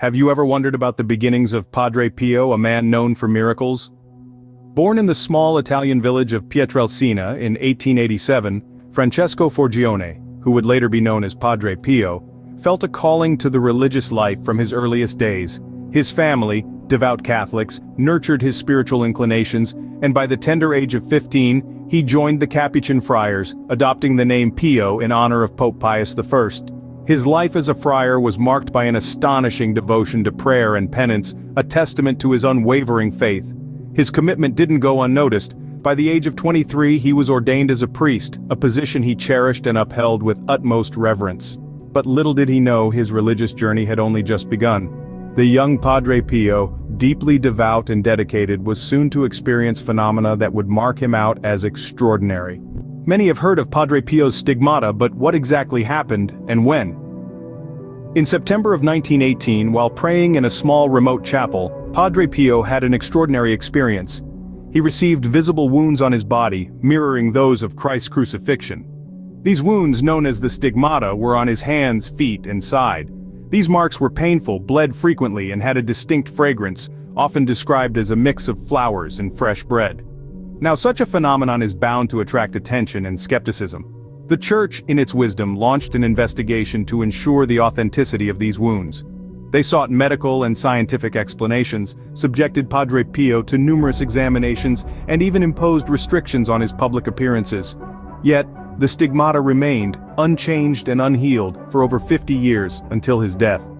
Have you ever wondered about the beginnings of Padre Pio, a man known for miracles? Born in the small Italian village of Pietrelcina in 1887, Francesco Forgione, who would later be known as Padre Pio, felt a calling to the religious life from his earliest days. His family, devout Catholics, nurtured his spiritual inclinations, and by the tender age of 15, he joined the Capuchin friars, adopting the name Pio in honor of Pope Pius I. His life as a friar was marked by an astonishing devotion to prayer and penance, a testament to his unwavering faith. His commitment didn't go unnoticed. By the age of 23 he was ordained as a priest, a position he cherished and upheld with utmost reverence. But little did he know his religious journey had only just begun. The young Padre Pio, deeply devout and dedicated, was soon to experience phenomena that would mark him out as extraordinary. Many have heard of Padre Pio's stigmata, but what exactly happened, and when? In September of 1918, while praying in a small remote chapel, Padre Pio had an extraordinary experience. He received visible wounds on his body, mirroring those of Christ's crucifixion. These wounds, known as the stigmata, were on his hands, feet, and side. These marks were painful, bled frequently, and had a distinct fragrance, often described as a mix of flowers and fresh bread. Now, such a phenomenon is bound to attract attention and skepticism. The Church, in its wisdom, launched an investigation to ensure the authenticity of these wounds. They sought medical and scientific explanations, subjected Padre Pio to numerous examinations, and even imposed restrictions on his public appearances. Yet, the stigmata remained, unchanged and unhealed, for over 50 years, until his death.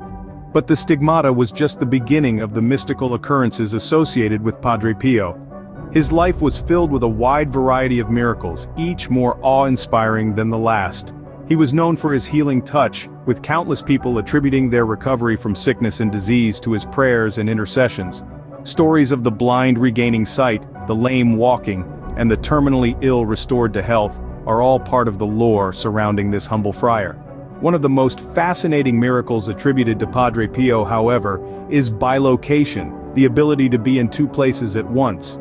But the stigmata was just the beginning of the mystical occurrences associated with Padre Pio. His life was filled with a wide variety of miracles, each more awe-inspiring than the last. He was known for his healing touch, with countless people attributing their recovery from sickness and disease to his prayers and intercessions. Stories of the blind regaining sight, the lame walking, and the terminally ill restored to health are all part of the lore surrounding this humble friar. One of the most fascinating miracles attributed to Padre Pio, however, is bilocation, the ability to be in two places at once.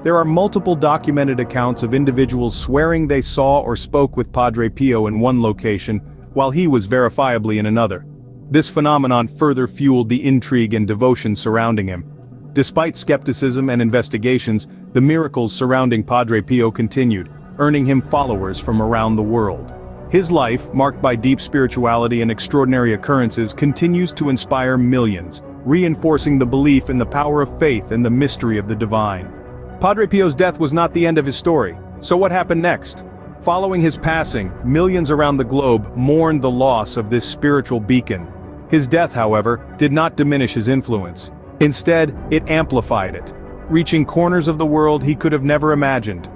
There are multiple documented accounts of individuals swearing they saw or spoke with Padre Pio in one location, while he was verifiably in another. This phenomenon further fueled the intrigue and devotion surrounding him. Despite skepticism and investigations, the miracles surrounding Padre Pio continued, earning him followers from around the world. His life, marked by deep spirituality and extraordinary occurrences, continues to inspire millions, reinforcing the belief in the power of faith and the mystery of the divine. Padre Pio's death was not the end of his story. So what happened next? Following his passing, millions around the globe mourned the loss of this spiritual beacon. His death, however, did not diminish his influence. Instead, it amplified it, reaching corners of the world he could have never imagined.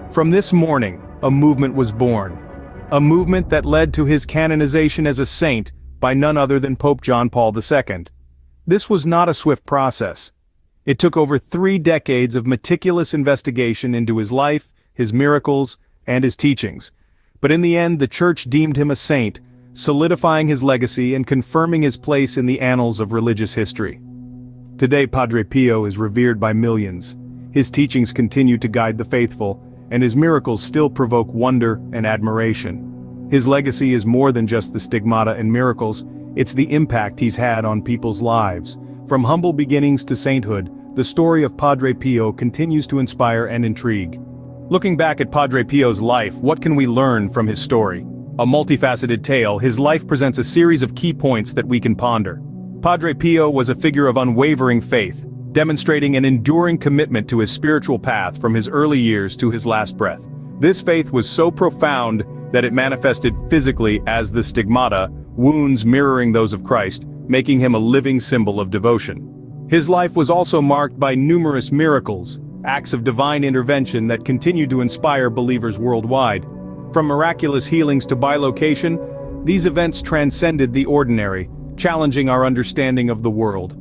From this morning, a movement was born. A movement that led to his canonization as a saint by none other than Pope John Paul II. This was not a swift process. It took over 3 decades of meticulous investigation into his life, his miracles, and his teachings. But in the end, the Church deemed him a saint, solidifying his legacy and confirming his place in the annals of religious history. Today, Padre Pio is revered by millions. His teachings continue to guide the faithful, and his miracles still provoke wonder and admiration. His legacy is more than just the stigmata and miracles, it's the impact he's had on people's lives. From humble beginnings to sainthood, the story of Padre Pio continues to inspire and intrigue. Looking back at Padre Pio's life, what can we learn from his story? A multifaceted tale, his life presents a series of key points that we can ponder. Padre Pio was a figure of unwavering faith, demonstrating an enduring commitment to his spiritual path from his early years to his last breath. This faith was so profound that it manifested physically as the stigmata, wounds mirroring those of Christ, making him a living symbol of devotion. His life was also marked by numerous miracles, acts of divine intervention that continue to inspire believers worldwide. From miraculous healings to bilocation, these events transcended the ordinary, challenging our understanding of the world.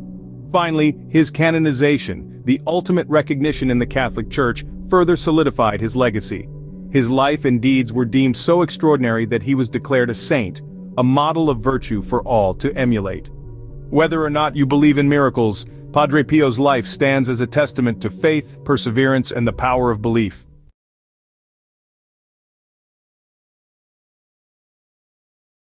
Finally, his canonization, the ultimate recognition in the Catholic Church, further solidified his legacy. His life and deeds were deemed so extraordinary that he was declared a saint, a model of virtue for all to emulate. Whether or not you believe in miracles, Padre Pio's life stands as a testament to faith, perseverance, and the power of belief.